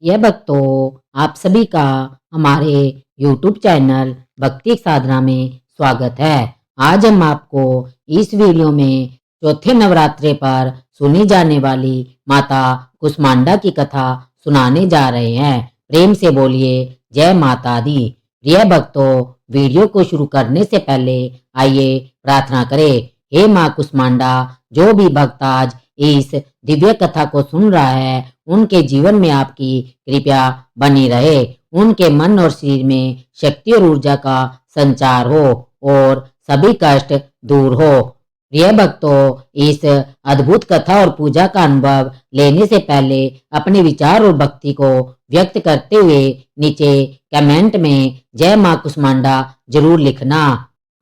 यह भक्तों आप सभी का हमारे YouTube चैनल भक्ति साधना में स्वागत है। आज हम आपको इस वीडियो में चौथे नवरात्रे पर सुनी जाने वाली माता कुष्मांडा की कथा सुनाने जा रहे हैं। प्रेम से बोलिए जय माता दी। प्रिय भक्तों, वीडियो को शुरू करने से पहले आइए प्रार्थना करें। हे माँ कुष्मांडा, जो भी भक्त आज इस दिव्य कथा को सुन रहा है उनके जीवन में आपकी कृपा बनी रहे, उनके मन और शरीर में शक्ति और ऊर्जा का संचार हो और सभी कष्ट दूर हो। प्रिय भक्तों, इस अद्भुत कथा और पूजा का अनुभव लेने से पहले अपने विचार और भक्ति को व्यक्त करते हुए नीचे कमेंट में जय मां कुष्मांडा जरूर लिखना।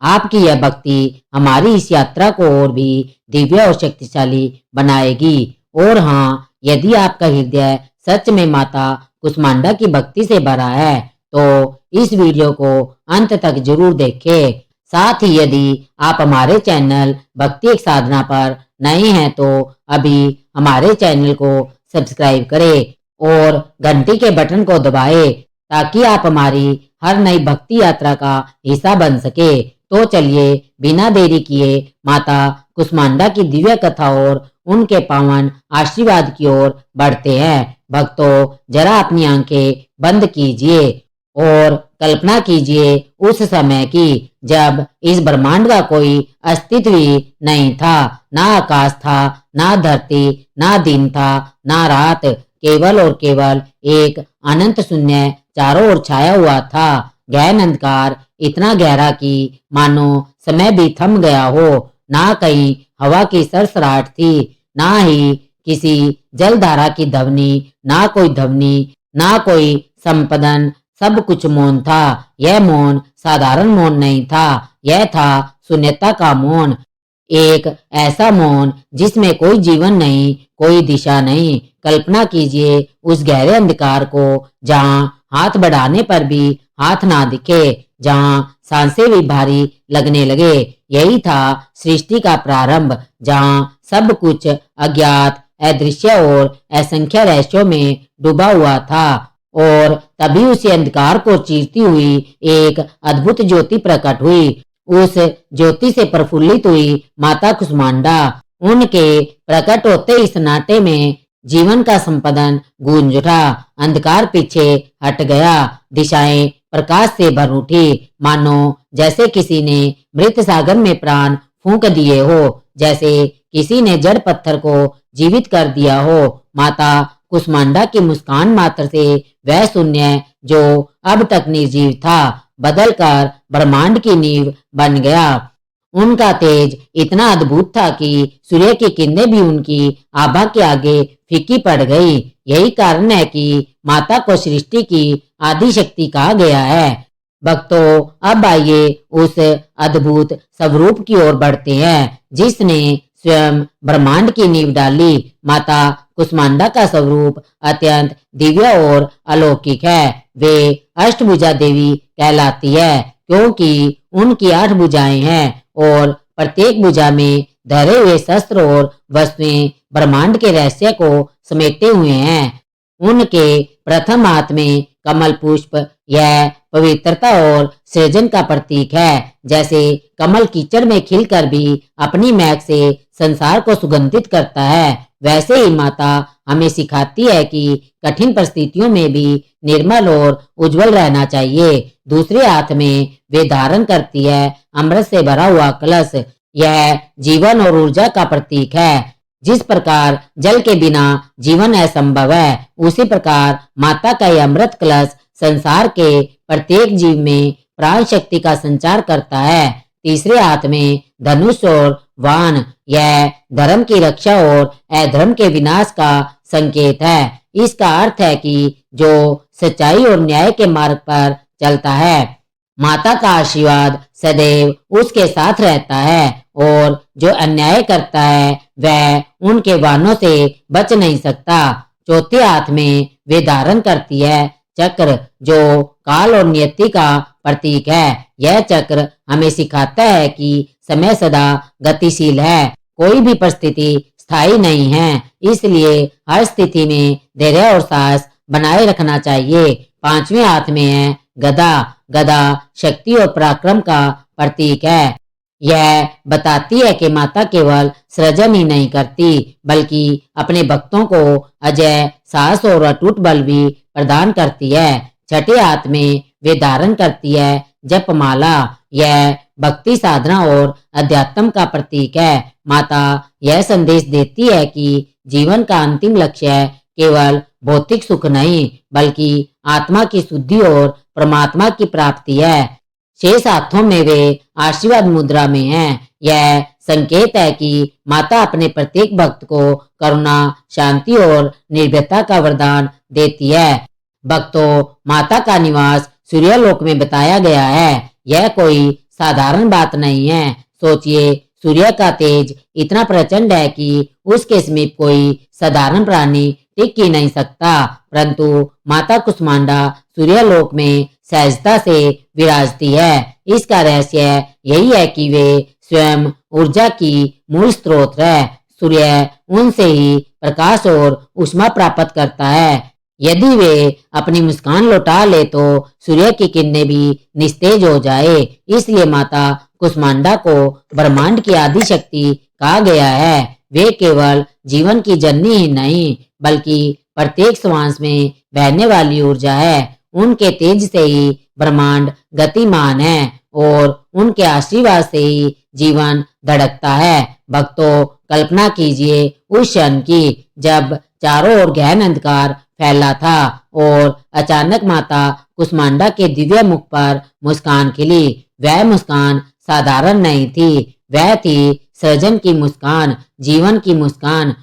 आपकी यह भक्ति हमारी इस यात्रा को और भी दिव्य और शक्तिशाली बनाएगी। और हाँ, यदि आपका हृदय सच में माता कुष्मांडा की भक्ति से भरा है तो इस वीडियो को अंत तक जरूर देखें। साथ ही यदि आप हमारे चैनल भक्ति एक साधना पर नए हैं तो अभी हमारे चैनल को सब्सक्राइब करें और घंटी के बटन को दबाएं ताकि आप हमारी हर नई भक्ति यात्रा का हिस्सा बन सके। तो चलिए बिना देरी किए माता कुष्मांडा की दिव्य कथा और उनके पावन आशीर्वाद की ओर बढ़ते हैं। भक्तों, जरा अपनी आंखें बंद कीजिए और कल्पना कीजिए उस समय की जब इस ब्रह्मांड का कोई अस्तित्व ही नहीं था। ना आकाश था, ना धरती, ना दिन था, ना रात, केवल और केवल एक अनंत शून्य चारों ओर छाया हुआ था। गहन अंधकार इतना गहरा कि मानो समय भी थम गया हो। ना कहीं हवा की सरसराहट थी, ना ही किसी जलधारा की ध्वनि, ना कोई ध्वनि, ना कोई संपदन, सब कुछ मौन था। यह मौन साधारण मौन नहीं था, यह था शून्यता का मौन। एक ऐसा मौन जिसमें कोई जीवन नहीं, कोई दिशा नहीं। कल्पना कीजिए उस गहरे अंधकार को जहाँ हाथ बढ़ाने पर भी हाथ ना दिखे, जहाँ सांसें भी भारी लगने लगे। यही था सृष्टि का प्रारंभ, जहाँ सब कुछ अज्ञात, अदृश्य और असंख्य रहस्यों में डूबा हुआ था। और तभी उसी अंधकार को चीरती हुई एक अद्भुत ज्योति प्रकट हुई। उस ज्योति से प्रफुल्लित हुई माता कुष्मांडा। उनके प्रकट होते ही सन्नाटे में जीवन का संपदन गूंज उठा। अंधकार पीछे हट गया, दिशाएं प्रकाश से भर उठी, मानो जैसे किसी ने मृत सागर में प्राण फूंक दिए हो, जैसे किसी ने जड़ पत्थर को जीवित कर दिया हो। माता कुष्मांडा की मुस्कान मात्र से वह शून्य जो अब तक निर्जीव था बदलकर ब्रह्मांड की नींव बन गया। उनका तेज इतना अद्भुत था कि सूर्य की किरणें भी उनकी आभा के आगे फीकी पड़ गई। यही कारण है कि माता को सृष्टि की आदि शक्ति कहा गया है। भक्तों, अब आइए उस अद्भुत स्वरूप की ओर बढ़ते हैं जिसने स्वयं ब्रह्मांड की नींव डाली। माता कुष्मांडा का स्वरूप अत्यंत दिव्य और अलौकिक है। वे अष्टभुजा देवी कहलाती है क्योंकि उनकी 8 भुजाएं हैं और प्रत्येक भुजा में धरे हुए शस्त्र और वस्तुएं ब्रह्मांड के रहस्य को समेटे हुए हैं। उनके प्रथम हाथ में कमल पुष्प, यह पवित्रता और सृजन का प्रतीक है। जैसे कमल कीचड़ में खिलकर भी अपनी महक से संसार को सुगंधित करता है, वैसे ही माता हमें सिखाती है कि कठिन परिस्थितियों में भी निर्मल और उज्जवल रहना चाहिए। दूसरे हाथ में वे धारण करती है अमृत से भरा हुआ कलश। यह जीवन और ऊर्जा का प्रतीक है। जिस प्रकार जल के बिना जीवन असंभव है, उसी प्रकार माता का यह अमृत कलश संसार के प्रत्येक जीव में प्राण शक्ति का संचार करता है। तीसरे हाथ में धनुष और वाण, यह धर्म की रक्षा और अधर्म के विनाश का संकेत है। इसका अर्थ है कि जो सच्चाई और न्याय के मार्ग पर चलता है, माता का आशीर्वाद सदैव उसके साथ रहता है और जो अन्याय करता है वह उनके वाणों से बच नहीं सकता। चौथे हाथ में वे धारण करती है चक्र, जो काल और नियति का प्रतीक है। यह चक्र हमें सिखाता है कि समय सदा गतिशील है, कोई भी परिस्थिति स्थायी नहीं है। इसलिए हर स्थिति में धैर्य और साहस बनाए रखना चाहिए। पांचवें हाथ में है गदा। गदा शक्ति और पराक्रम का प्रतीक है। यह बताती है कि माता केवल सृजन ही नहीं करती बल्कि अपने भक्तों को अजय साहस और अटूट बल भी प्रदान करती है। छठे हाथ में वे धारण करती है जपमाला। यह भक्ति साधना और अध्यात्म का प्रतीक है। माता यह संदेश देती है कि जीवन का अंतिम लक्ष्य केवल भौतिक सुख नहीं बल्कि आत्मा की शुद्धि और परमात्मा की प्राप्ति है। शेष हाथों में वे आशीर्वाद मुद्रा में हैं। यह संकेत है कि माता अपने प्रत्येक भक्त को करुणा, शांति और निर्भयता का वरदान देती है। भक्तों, माता का निवास सूर्यलोक में बताया गया है। यह कोई साधारण बात नहीं है। सोचिए, सूर्य का तेज इतना प्रचंड है कि उसके समीप कोई साधारण प्राणी टिक ही नहीं सकता, परंतु माता कुष्मांडा सूर्यलोक में सहजता से विराजती है। इसका रहस्य यही है कि वे स्वयं ऊर्जा की मूल स्रोत है। सूर्य उनसे ही प्रकाश और ऊष्मा प्राप्त करता है। यदि वे अपनी मुस्कान लौटा ले तो सूर्य की किरणें भी निस्तेज हो जाए। इसलिए माता कुष्मांडा को ब्रह्मांड की आदि शक्ति कहा गया है। वे केवल जीवन की जननी ही नहीं बल्कि प्रत्येक श्वास में बहने वाली ऊर्जा है। उनके तेज से ही ब्रह्मांड गतिमान है और उनके आशीर्वाद से ही जीवन धड़कता है। भक्तों, कल्पना कीजिए उस क्षण की जब चारों ओर गहन अंधकार फैला था और अचानक माता कुष्मांडा के दिव्य मुख पर मुस्कान खिली। वह मुस्कान साधारण नहीं थी, वह थी सृजन की मुस्कान, जीवन की मुस्कान।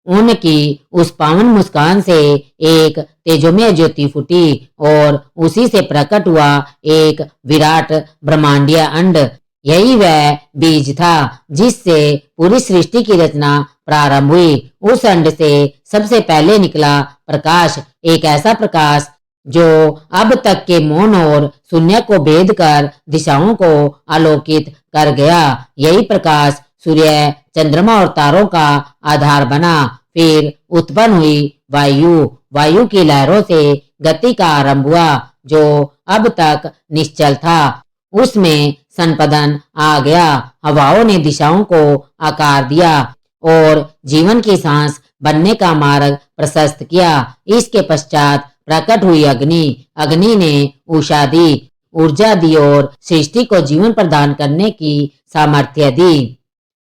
उनकी उस पावन मुस्कान से एक तेजोमय ज्योति फूटी और उसी से प्रकट हुआ एक विराट ब्रह्मांडीय अंड। यही वह बीज था जिससे पूरी सृष्टि की रचना प्रारंभ हुई। उस अंड से सबसे पहले निकला प्रकाश, एक ऐसा प्रकाश जो अब तक के मौन और शून्य को भेद कर दिशाओं को आलोकित कर गया। यही प्रकाश सूर्य, चंद्रमा और तारों का आधार बना। फिर उत्पन्न हुई वायु। वायु की लहरों से गति का आरंभ हुआ जो अब तक निश्चल था। उसमें संपदन आ गया। हवाओं ने दिशाओं को आकार दिया और जीवन की सांस बनने का मार्ग प्रशस्त किया। इसके पश्चात प्रकट हुई अग्नि। अग्नि ने ऊर्जा दी और सृष्टि को जीवन प्रदान करने की सामर्थ्य दी।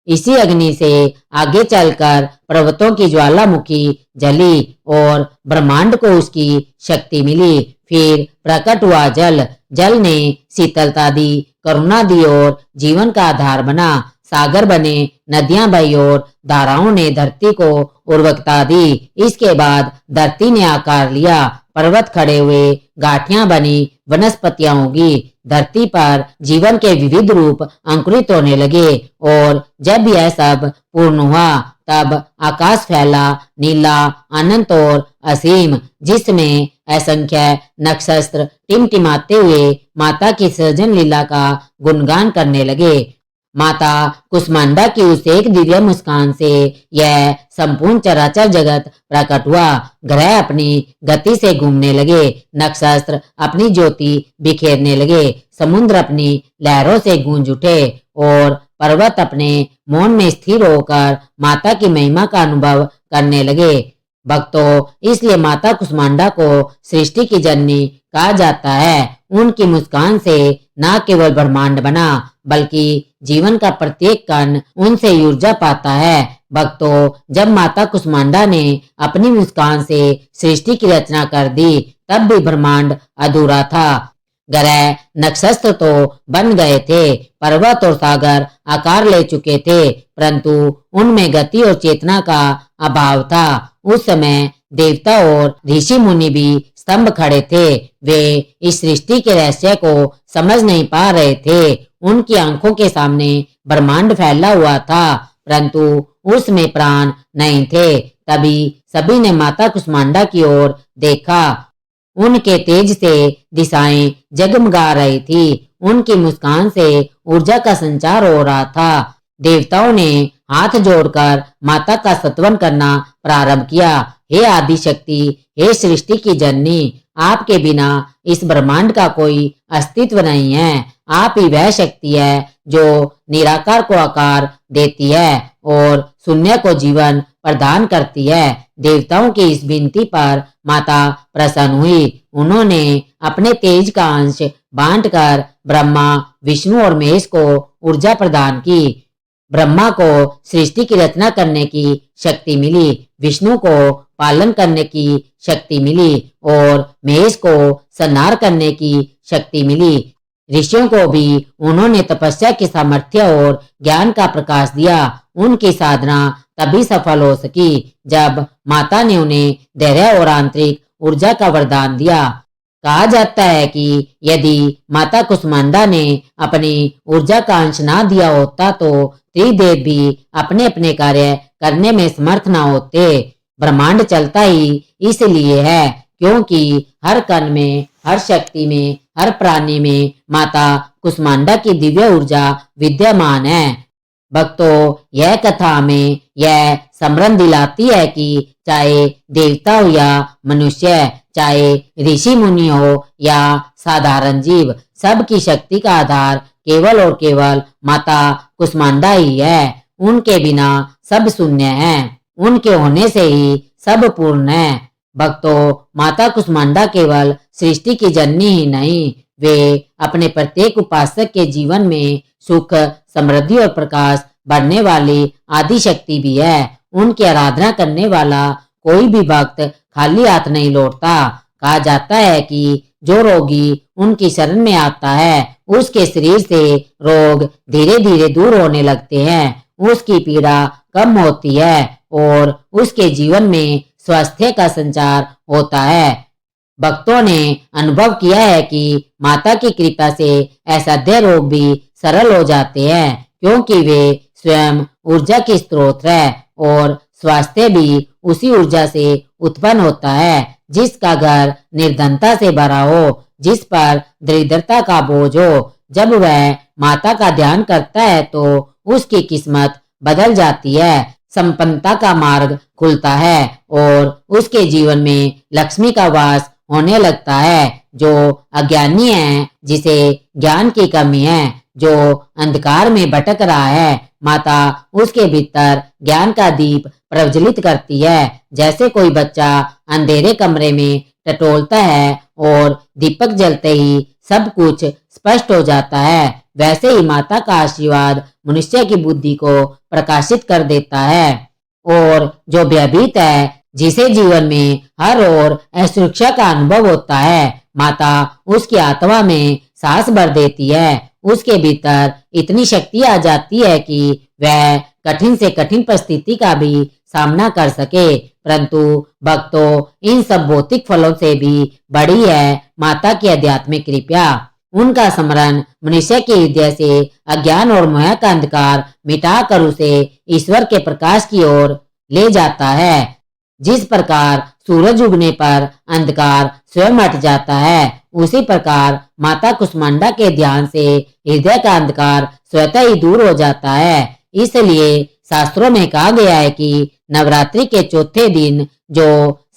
इसी अग्नि से आगे चलकर पर्वतों की ज्वालामुखी जली और ब्रह्मांड को उसकी शक्ति मिली। फिर प्रकट हुआ जल। जल ने शीतलता दी, करुणा दी और जीवन का आधार बना। सागर बने, नदियां बही और धाराओं ने धरती को उर्वरकता दी। इसके बाद धरती ने आकार लिया, पर्वत खड़े हुए, गांठियां बनी, वनस्पतियां उगी। धरती पर जीवन के विविध रूप अंकुरित होने लगे और जब यह सब पूर्ण हुआ तब आकाश फैला, नीला, अनंत और असीम, जिसमें असंख्य नक्षत्र टिमटिमाते हुए माता की सृजन लीला का गुणगान करने लगे। माता कुष्मांडा की उस एक दिव्य मुस्कान से यह संपूर्ण चराचर जगत प्रकट हुआ। ग्रह अपनी गति से घूमने लगे, नक्षत्र अपनी ज्योति बिखेरने लगे, समुद्र अपनी लहरों से गूंज उठे और पर्वत अपने मौन में स्थिर होकर माता की महिमा का अनुभव करने लगे। भक्तों, इसलिए माता कुष्मांडा को सृष्टि की जननी कहा जाता है। उनकी मुस्कान से न केवल ब्रह्मांड बना बल्कि जीवन का प्रत्येक कण उनसे ऊर्जा पाता है। भक्तों, जब माता कुष्मांडा ने अपनी मुस्कान से सृष्टि की रचना कर दी तब भी ब्रह्मांड अधूरा था। ग्रह, नक्षत्र तो बन गए थे, पर्वत और सागर आकार ले चुके थे, परंतु उनमें गति और चेतना का अभाव था। उस समय देवता और ऋषि मुनि भी स्तंभ खड़े थे। वे इस सृष्टि के रहस्य को समझ नहीं पा रहे थे। उनकी आंखों के सामने ब्रह्मांड फैला हुआ था, परंतु उसमें प्राण नहीं थे। तभी सभी ने माता कुष्मांडा की ओर देखा। उनके तेज से दिशाएं जगमगा रही थी। उनकी मुस्कान से ऊर्जा का संचार हो रहा था। देवताओं ने हाथ जोड़कर माता का स्तवन करना प्रारंभ किया। हे आदि शक्ति, हे सृष्टि की जननी, आपके बिना इस ब्रह्मांड का कोई अस्तित्व नहीं है। आप ही वह शक्ति है जो निराकार को आकार देती है और शून्य को जीवन प्रदान करती है। देवताओं की इस विनती पर माता प्रसन्न हुई। उन्होंने अपने तेज का अंश बांटकर ब्रह्मा, विष्णु और महेश को ऊर्जा प्रदान की। ब्रह्मा को सृष्टि की रचना करने की शक्ति मिली, विष्णु को पालन करने की शक्ति मिली और महेश को संहार करने की शक्ति मिली। ऋषियों को भी उन्होंने तपस्या की सामर्थ्य और ज्ञान का प्रकाश दिया। उनकी साधना तभी सफल हो सकी जब माता ने उन्हें धैर्य और आंतरिक ऊर्जा का वरदान दिया। कहा जाता है कि यदि माता कुष्मांडा ने अपनी ऊर्जा का अंश ना दिया होता तो त्रिदेव भी अपने अपने कार्य करने में समर्थ ना होते। ब्रह्मांड चलता ही इसलिए है क्योंकि हर कण में, हर शक्ति में, हर प्राणी में माता कुष्मांडा की दिव्य ऊर्जा विद्यमान है। भक्तों, यह कथा हमें यह स्मरण दिलाती है कि चाहे देवता हो या मनुष्य, चाहे ऋषि मुनि हो या साधारण जीव, सबकी शक्ति का आधार केवल और केवल माता कुष्मांडा ही है। उनके बिना सब शून्य है, उनके होने से ही सब पूर्ण है। भक्तों, माता कुष्मांडा केवल सृष्टि की जननी ही नहीं, वे अपने प्रत्येक उपासक के जीवन में सुख, समृद्धि और प्रकाश बढ़ने वाली आदि शक्ति भी है। उनकी आराधना करने वाला कोई भी भक्त खाली हाथ नहीं लौटता। कहा जाता है कि जो रोगी उनकी शरण में आता है उसके शरीर से रोग धीरे धीरे दूर होने लगते हैं, उसकी पीड़ा कम होती है और उसके जीवन में स्वास्थ्य का संचार होता है। भक्तों ने अनुभव किया है कि माता की कृपा से असाध्य रोग भी सरल हो जाते हैं क्योंकि वे स्वयं ऊर्जा के स्रोत है और स्वास्थ्य भी उसी ऊर्जा से उत्पन्न होता है। जिसका घर निर्धनता से भरा हो, जिस पर दरिद्रता का बोझ हो, जब वह माता का ध्यान करता है तो उसकी किस्मत बदल जाती है, संपन्नता का मार्ग खुलता है और उसके जीवन में लक्ष्मी का वास होने लगता है। जो अज्ञानी है, जिसे ज्ञान की कमी है, जो अंधकार में भटक रहा है, माता उसके भीतर ज्ञान का दीप प्रज्वलित करती है। जैसे कोई बच्चा अंधेरे कमरे में टटोलता है और दीपक जलते ही सब कुछ स्पष्ट हो जाता है, वैसे ही माता का आशीर्वाद मनुष्य की बुद्धि को प्रकाशित कर देता है। और जो भयभीत है, जिसे जीवन में हर ओर असुरक्षा का अनुभव होता है, माता उसकी आत्मा में सांस भर देती है। उसके भीतर इतनी शक्ति आ जाती है कि वह कठिन से कठिन परिस्थिति का भी सामना कर सके। परंतु भक्तों, इन सब भौतिक फलों से भी बड़ी है माता की आध्यात्मिक कृपा। उनका स्मरण मनुष्य के हृदय से अज्ञान और मोह का अंधकार मिटाकर उसे ईश्वर के प्रकाश की ओर ले जाता है। जिस प्रकार सूरज उगने पर अंधकार स्वयं हट जाता है, उसी प्रकार माता कुष्मांडा के ध्यान से हृदय का अंधकार स्वतः ही दूर हो जाता है। इसलिए शास्त्रों में कहा गया है कि नवरात्रि के चौथे दिन जो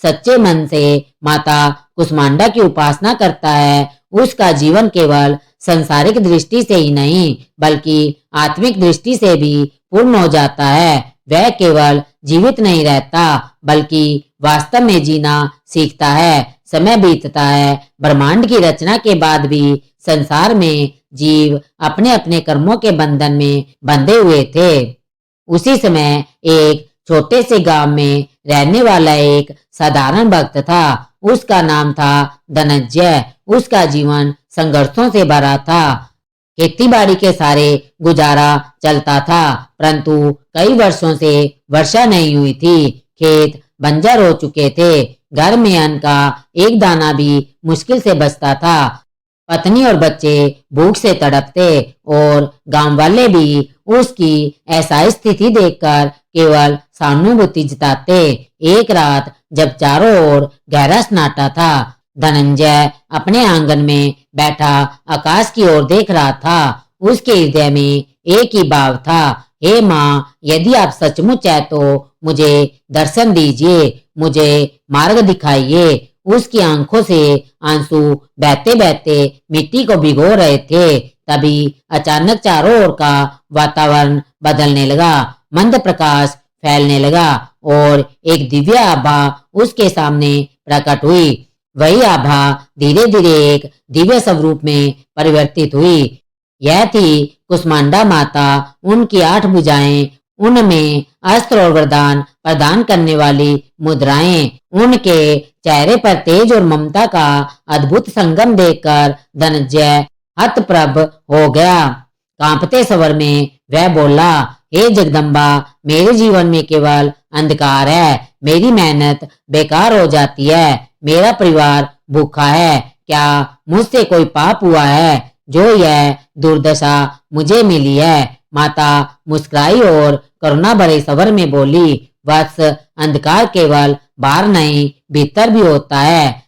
सच्चे मन से माता कुष्मांडा की उपासना करता है, उसका जीवन केवल संसारिक दृष्टि से ही नहीं बल्कि आत्मिक दृष्टि से भी पूर्ण हो जाता है। वह केवल जीवित नहीं रहता बल्कि वास्तव में जीना सीखता है। समय बीतता है, ब्रह्मांड की रचना के बाद भी संसार में जीव अपने अपने कर्मों के बंधन में बंधे हुए थे। उसी समय एक छोटे से गांव में रहने वाला एक साधारण भक्त था। उसका नाम था धनंजय। उसका जीवन संघर्षों से भरा था। खेतीबाड़ी के सारे गुजारा चलता था, परंतु कई वर्षों से वर्षा नहीं हुई थी। खेत बंजर हो चुके थे। घर में अन्न का एक दाना भी मुश्किल से बचता था। पत्नी और बच्चे भूख से तड़पते और गांव वाले भी उसकी ऐसा स्थिति देखकर केवल सहानुभूति जताते। एक रात जब चारों ओर गहरा सन्नाटा था, धनंजय अपने आंगन में बैठा आकाश की ओर देख रहा था। उसके हृदय में एक ही भाव था, हे माँ, यदि आप सचमुच है तो मुझे दर्शन दीजिए, मुझे मार्ग दिखाइए। उसकी आंखों से आंसू बहते बहते मिट्टी को भिगो रहे थे। तभी अचानक चारों ओर का वातावरण बदलने लगा, मंद प्रकाश फैलने लगा और एक दिव्य आभा उसके सामने प्रकट हुई। वही आभा धीरे धीरे एक दिव्य स्वरूप में परिवर्तित हुई। यह थी कुष्मांडा माता। उनकी 8 भुजाएं, उनमें अस्त्र और वरदान प्रदान करने वाली मुद्राएं। उनके चेहरे पर तेज और ममता का अद्भुत संगम देखकर धनंजय हतप्रभ हो गया। कांपते स्वर में वह बोला, हे जगदम्बा, मेरे जीवन में केवल अंधकार है। मेरी मेहनत बेकार हो जाती है। मेरा परिवार भूखा है। क्या मुझसे कोई पाप हुआ है जो यह दुर्दशा मुझे मिली है? माता मुस्कुराई और करुणा भरे स्वर में बोली, वत्स, अंधकार केवल बाहर नहीं, भीतर भी होता है।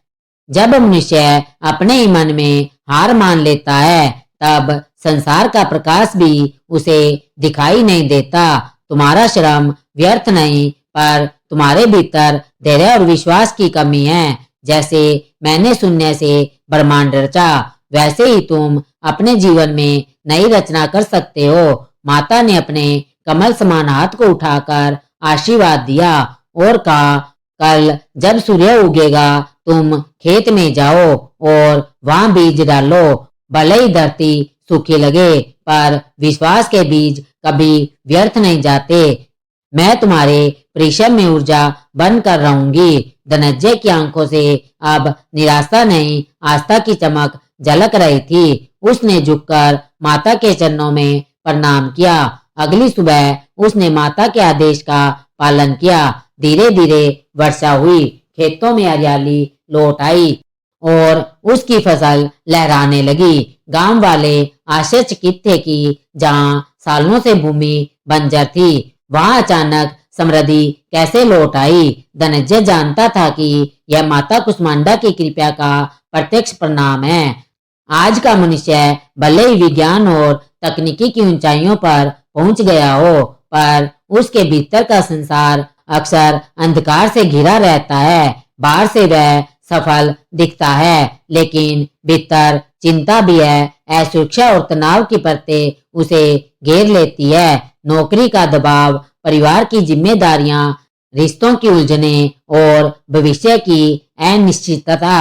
जब मनुष्य अपने ही मन में हार मान लेता है, तब संसार का प्रकाश भी उसे दिखाई नहीं देता। तुम्हारा श्रम व्यर्थ नहीं, पर तुम्हारे भीतर धैर्य और विश्वास की कमी है। जैसे मैंने शून्य से ब्रह्मांड रचा, वैसे ही तुम अपने जीवन में नई रचना कर सकते हो। माता ने अपने कमल समान हाथ को उठाकर आशीर्वाद दिया और कहा, कल जब सूर्य उगेगा तुम खेत में जाओ और वहां बीज डालो। भले ही धरती सूखी लगे, पर विश्वास के बीज कभी व्यर्थ नहीं जाते। मैं तुम्हारे परिश्रम में ऊर्जा बनकर रहूंगी। धनंजय की आंखों से अब निराशा नहीं, आस्था की चमक झलक रही थी। उसने झुककर माता के चरणों में प्रणाम किया। अगली सुबह उसने माता के आदेश का पालन किया। धीरे धीरे वर्षा हुई, खेतों में हरियाली लौट आई और उसकी फसल लहराने लगी। गांव वाले आश्चर्यचकित थे कि जहां सालों से भूमि बंजर थी, वहां अचानक समृद्धि कैसे लौट आई। धनंजय जानता था कि यह माता कुष्मांडा की कृपा का प्रत्यक्ष परिणाम है। आज का मनुष्य भले ही विज्ञान और तकनीकी की ऊंचाइयों पर पहुंच गया हो, पर उसके भीतर का संसार अक्सर अंधकार से घिरा रहता है। बाहर से वह सफल दिखता है, लेकिन भीतर चिंता भी है। असुरक्षा और तनाव की परतें उसे घेर लेती है। नौकरी का दबाव, परिवार की जिम्मेदारियां, रिश्तों की उलझनें और भविष्य की अनिश्चितता,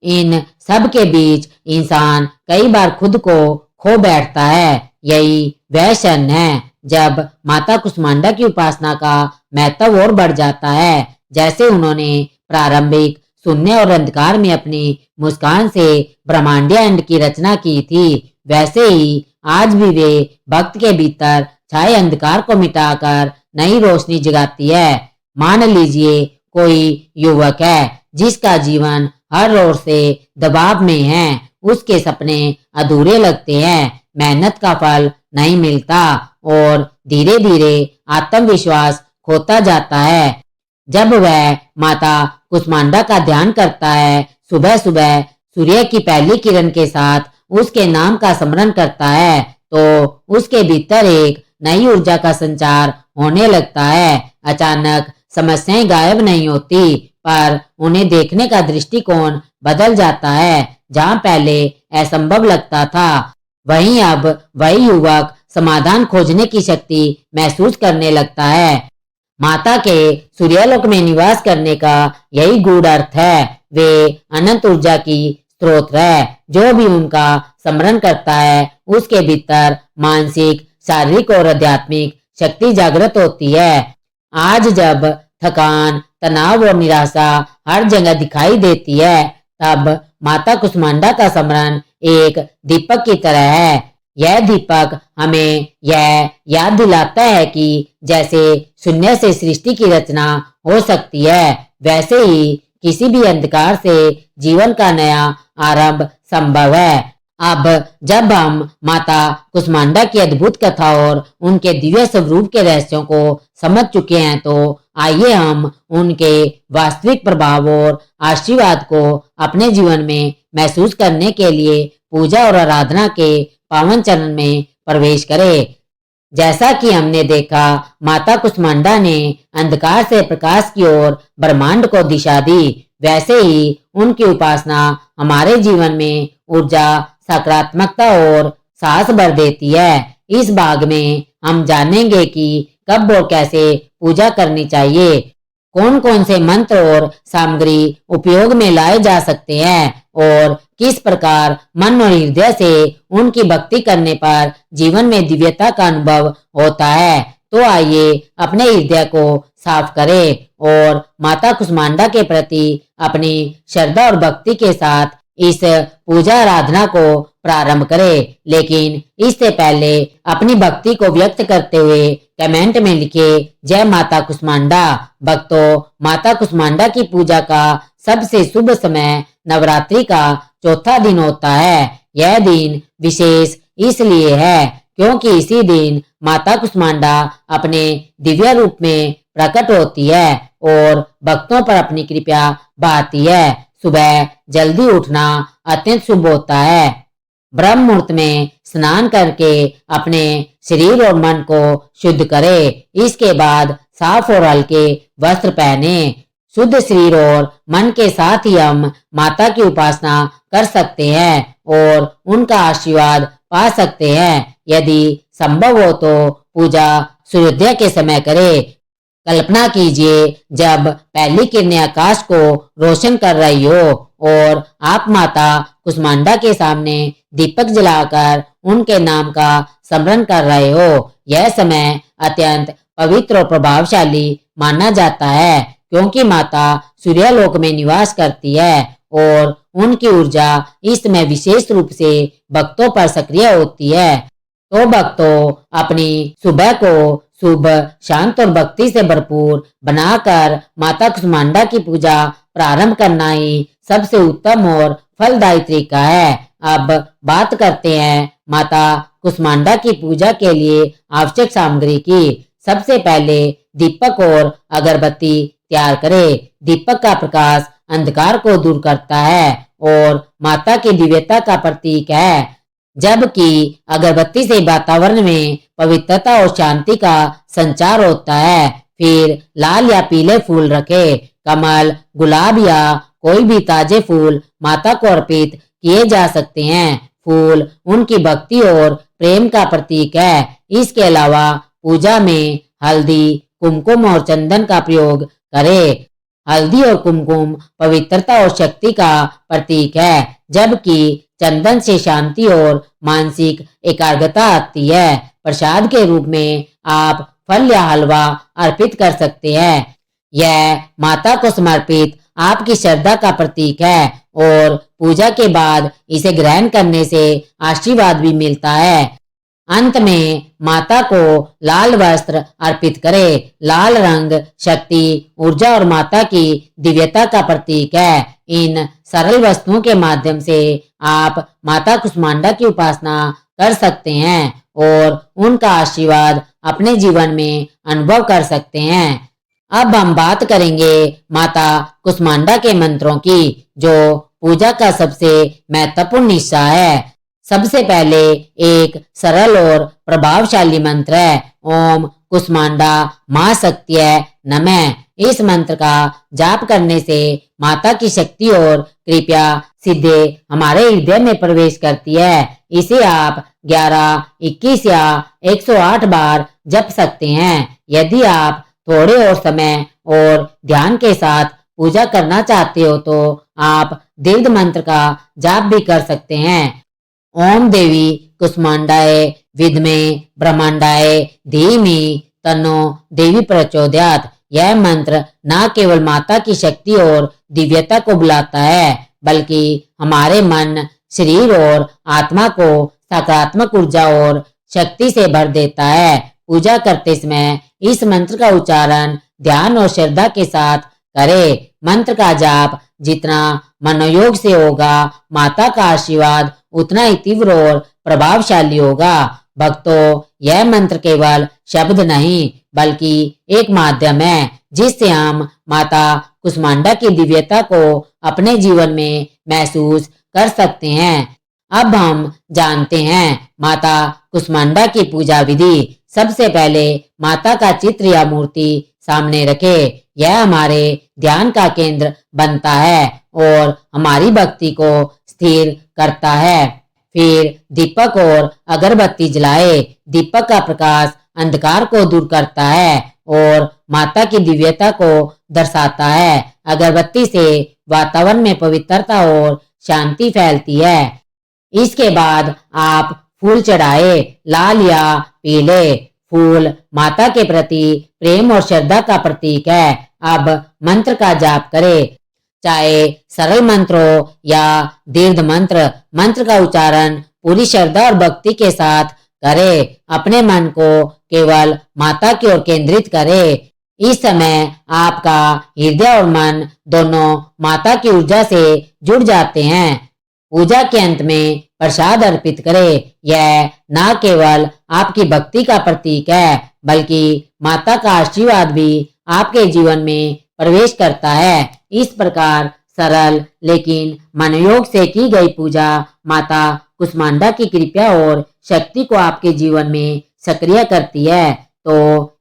इन सब के बीच इंसान कई बार खुद को खो बैठता है। यही वह क्षण है जब माता कुष्मांडा की उपासना का महत्व और बढ़ जाता है। जैसे उन्होंने प्रारंभिक शून्य और अंधकार में अपनी मुस्कान से ब्रह्मांडीय अंड की रचना की थी, वैसे ही आज भी वे भक्त के भीतर छाए अंधकार को मिटाकर नई रोशनी जगाती है। मान लीजिए कोई युवक है जिसका जीवन हर ओर से दबाव में है। उसके सपने अधूरे लगते हैं, मेहनत का फल नहीं मिलता और धीरे धीरे आत्मविश्वास खोता जाता है। जब वह माता कुष्मांडा का ध्यान करता है, सुबह सुबह सूर्य की पहली किरण के साथ उसके नाम का स्मरण करता है, तो उसके भीतर एक नई ऊर्जा का संचार होने लगता है। अचानक समस्याएं गायब नहीं होती, पर उन्हें देखने का दृष्टिकोण बदल जाता है। जहां पहले असंभव लगता था, वहीं अब वही युवक समाधान खोजने की शक्ति महसूस करने लगता है। माता के सूर्यलोक में निवास करने का यही गूढ़ अर्थ है। वे अनंत ऊर्जा की स्रोत है। जो भी उनका स्मरण करता है, उसके भीतर मानसिक, शारीरिक और आध्यात्मिक शक्ति जागृत होती है। आज जब थकान, तनाव और निराशा हर जगह दिखाई देती है, तब माता कुष्मांडा का स्मरण एक दीपक की तरह है। यह दीपक हमें यह याद दिलाता है कि जैसे शून्य से सृष्टि की रचना हो सकती है, वैसे ही किसी भी अंधकार से जीवन का नया आरंभ संभव है। अब जब हम माता कुष्मांडा की अद्भुत कथा और उनके दिव्य स्वरूप के रहस्यों को समझ चुके हैं, तो आइए हम उनके वास्तविक प्रभाव और आशीर्वाद को अपने जीवन में महसूस करने के लिए पूजा और आराधना के पावन चरण में प्रवेश करें। जैसा कि हमने देखा, माता कुष्मांडा ने अंधकार से प्रकाश की ओर ब्रह्मांड को दिशा दी, वैसे ही उनकी उपासना हमारे जीवन में ऊर्जा, सकारात्मकता और साहस भर देती है। इस भाग में हम जानेंगे कि कब और कैसे पूजा करनी चाहिए, कौन कौन से मंत्र और सामग्री उपयोग में लाए जा सकते हैं और किस प्रकार मन और हृदय से उनकी भक्ति करने पर जीवन में दिव्यता का अनुभव होता है। तो आइए अपने हृदय को साफ करें और माता कुष्मांडा के प्रति अपनी श्रद्धा और भक्ति के साथ इस पूजा आराधना को प्रारंभ करें। लेकिन इससे पहले अपनी भक्ति को व्यक्त करते हुए कमेंट में लिखे जय माता कुष्मांडा। भक्तों, माता कुष्मांडा की पूजा का सबसे शुभ समय नवरात्रि का चौथा दिन होता है। यह दिन विशेष इसलिए है क्योंकि इसी दिन माता कुष्मांडा अपने दिव्य रूप में प्रकट होती है और भक्तों पर अपनी कृपा बहाती है। सुबह जल्दी उठना अत्यंत शुभ होता है। ब्रह्म मुहूर्त में स्नान करके अपने शरीर और मन को शुद्ध करें। इसके बाद साफ और हल्के वस्त्र पहने। शुद्ध शरीर और मन के साथ ही हम माता की उपासना कर सकते हैं और उनका आशीर्वाद पा सकते हैं। यदि संभव हो तो पूजा सूर्योदय के समय करें। कल्पना कीजिए जब पहली किरणें आकाश को रोशन कर रही हो और आप माता कुष्मांडा के सामने दीपक जलाकर उनके नाम का स्मरण कर रहे हो। यह समय अत्यंत पवित्र और प्रभावशाली माना जाता है क्योंकि माता सूर्यलोक में निवास करती है और उनकी ऊर्जा इस समय विशेष रूप से भक्तों पर सक्रिय होती है। तो भक्तों, अपनी सुबह को शुभ, शांत और भक्ति से भरपूर बनाकर माता कुष्मांडा की पूजा प्रारंभ करना ही सबसे उत्तम और फलदायी तरीका है। अब बात करते हैं माता कुष्मांडा की पूजा के लिए आवश्यक सामग्री की। सबसे पहले दीपक और अगरबत्ती तैयार करें। दीपक का प्रकाश अंधकार को दूर करता है और माता की दिव्यता का प्रतीक है, जबकि अगरबत्ती से वातावरण में पवित्रता और शांति का संचार होता है। फिर लाल या पीले फूल रखें। कमल, गुलाब या कोई भी ताजे फूल माता को अर्पित किए जा सकते हैं। फूल उनकी भक्ति और प्रेम का प्रतीक है। इसके अलावा पूजा में हल्दी, कुमकुम और चंदन का प्रयोग करें। हल्दी और कुमकुम पवित्रता और शक्ति का प्रतीक है, जबकि चंदन से शांति और मानसिक एकाग्रता आती है। प्रसाद के रूप में आप फल या हलवा अर्पित कर सकते हैं। यह माता को समर्पित आपकी श्रद्धा का प्रतीक है और पूजा के बाद इसे ग्रहण करने से आशीर्वाद भी मिलता है। अंत में माता को लाल वस्त्र अर्पित करें। लाल रंग शक्ति, ऊर्जा और माता की दिव्यता का प्रतीक है। इन सरल वस्तुओं के माध्यम से आप माता कुष्मांडा की उपासना कर सकते हैं और उनका आशीर्वाद अपने जीवन में अनुभव कर सकते हैं। अब हम बात करेंगे माता कुष्मांडा के मंत्रों की, जो पूजा का सबसे महत्वपूर्ण हिस्सा है। सबसे पहले एक सरल और प्रभावशाली मंत्र है ओम कुष्मांडा मां शक्तिये नमः। इस मंत्र का जाप करने से माता की शक्ति और कृपा सीधे हमारे हृदय में प्रवेश करती है। इसे आप 11, 21 या 108 बार जप सकते हैं। यदि आप थोड़े और समय और ध्यान के साथ पूजा करना चाहते हो तो आप दीर्घ मंत्र का जाप भी कर सकते हैं। ओम देवी कुष्मांडाय विद्महे ब्रह्मांडाय धीमहि तन्नो देवी प्रचोदयात्। यह मंत्र न केवल माता की शक्ति और दिव्यता को बुलाता है, बल्कि हमारे मन, शरीर और आत्मा को सकारात्मक ऊर्जा और शक्ति से भर देता है। पूजा करते समय इस मंत्र का उच्चारण ध्यान और श्रद्धा के साथ करें। मंत्र का जाप जितना मनोयोग से होगा, माता का आशीर्वाद उतना ही तीव्र और प्रभावशाली होगा। भक्तों, यह मंत्र केवल शब्द नहीं बल्कि एक माध्यम है जिससे हम माता कुष्मांडा की दिव्यता को अपने जीवन में महसूस कर सकते हैं। अब हम जानते हैं माता कुष्मांडा की पूजा विधि। सबसे पहले माता का चित्र या मूर्ति सामने रखें। यह हमारे ध्यान का केंद्र बनता है और हमारी भक्ति को स्थिर करता है। फिर दीपक और अगरबत्ती जलाए। दीपक का प्रकाश अंधकार को दूर करता है और माता की दिव्यता को दर्शाता है। अगरबत्ती से वातावरण में पवित्रता और शांति फैलती है। इसके बाद आप फूल चढ़ाए। लाल या पीले फूल माता के प्रति प्रेम और श्रद्धा का प्रतीक है। अब मंत्र का जाप करें, चाहे सरल मंत्र हो या दीर्घ मंत्र। मंत्र का उच्चारण पूरी श्रद्धा और भक्ति के साथ करें। अपने मन को केवल माता की ओर केंद्रित करें। इस समय आपका हृदय और मन दोनों माता की ऊर्जा से जुड़ जाते हैं। पूजा के अंत में प्रसाद अर्पित करें। यह न केवल आपकी भक्ति का प्रतीक है, बल्कि माता का आशीर्वाद भी आपके जीवन में प्रवेश करता है। इस प्रकार सरल लेकिन मनोयोग से की गई पूजा माता कुष्मांडा की कृपा और शक्ति को आपके जीवन में सक्रिय करती है। तो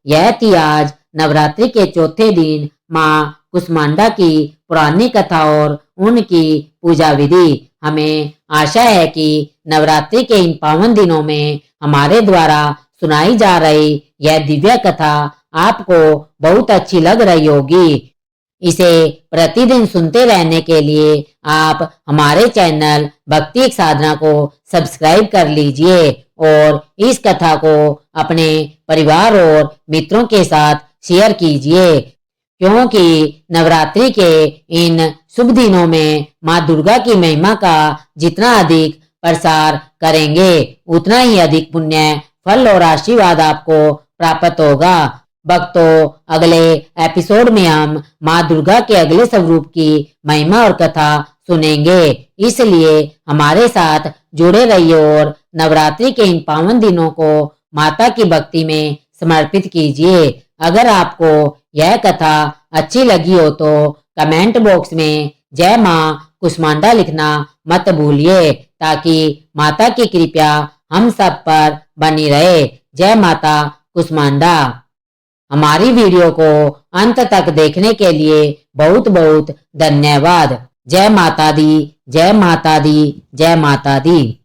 यह थी आज नवरात्रि के चौथे दिन माँ कुष्मांडा की पुरानी कथा और उनकी पूजा विधि। हमें आशा है कि नवरात्रि के इन पावन दिनों में हमारे द्वारा सुनाई जा रही यह दिव्य कथा आपको बहुत अच्छी लग रही होगी। इसे प्रतिदिन सुनते रहने के लिए आप हमारे चैनल भक्ति एक साधना को सब्सक्राइब कर लीजिए और इस कथा को अपने परिवार और मित्रों के साथ शेयर कीजिए, क्योंकि नवरात्रि के इन शुभ दिनों में माँ दुर्गा की महिमा का जितना अधिक प्रसार करेंगे, उतना ही अधिक पुण्य फल और आशीर्वाद आपको प्राप्त होगा। भक्तों, अगले एपिसोड में हम माँ दुर्गा के अगले स्वरूप की महिमा और कथा सुनेंगे, इसलिए हमारे साथ जुड़े रहिए और नवरात्रि के इन पावन दिनों को माता की भक्ति में समर्पित कीजिए। अगर आपको यह कथा अच्छी लगी हो तो कमेंट बॉक्स में जय माँ कुष्मांडा लिखना मत भूलिए, ताकि माता की कृपा हम सब पर बनी रहे। जय माता कुष्मांडा। हमारी वीडियो को अंत तक देखने के लिए बहुत बहुत धन्यवाद। जय माता दी, जय माता दी, जय माता दी।